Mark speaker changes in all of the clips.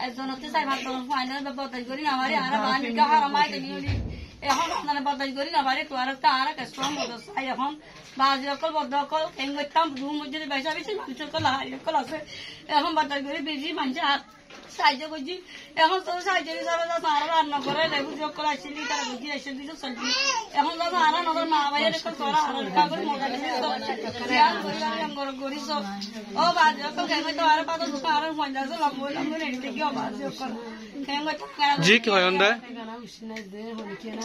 Speaker 1: একজনতে চাই ভাত ফাইনাল বদাই করি না পারি আর বানিকা হারামাই দেনি এখন আপনারা বদাই করি না পারি তো আর একটা আর কষ্টম চাই এখন বাজি অকল বদ্ধ অকল কেন করতাম রুম মধ্যে বেসা বেশি মানুষ অকল হাই অকল আছে এখন বদাই করি বেশি মানুষ হাত সাহায্য করছি এখন তো সাহায্য হিসাবে আর রান্না করে লেবু যোগ করে আসছিলি তারা বুঝি এসে দিচ্ছে চলছি এখন তো আর নগর মা ভাইয়ের একটা চড়া আর কাগজ মজা করিস ও বাজি অকল কেন তো আর পাতো দোকান আর মজা আছে লম্বই লম্বই রেডি কি বাজি অকল
Speaker 2: জি কি হয় onda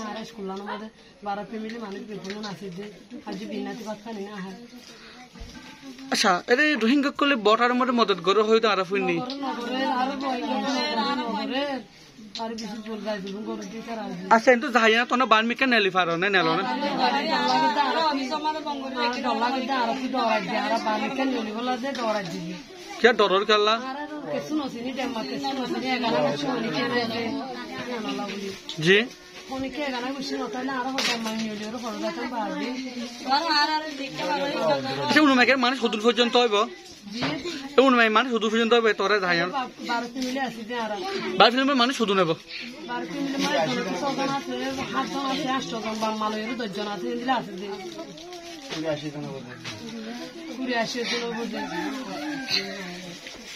Speaker 3: আর স্কুলার মধ্যে 12 ফ্যামিলি মানুষ বেতন আছে যে আজ বিনাতি ভাত খানি না হয়
Speaker 2: আচ্ছা এর রোহিঙ্গা কলে বটার মধ্যে মদত করে হয়তো আর ফুইনি আচ্ছা কিন্তু যাই না তোনা বার্মিকা নেলি পারো না নেলো না क्या डरर कल्ला जी মানুষ সদূর পর্যন্ত হইব মানুষ সদূর পর্যন্ত হইবে তোরা যাই বার ফিল্মের মানুষ শুধু নেব
Speaker 3: ঘুরে আসে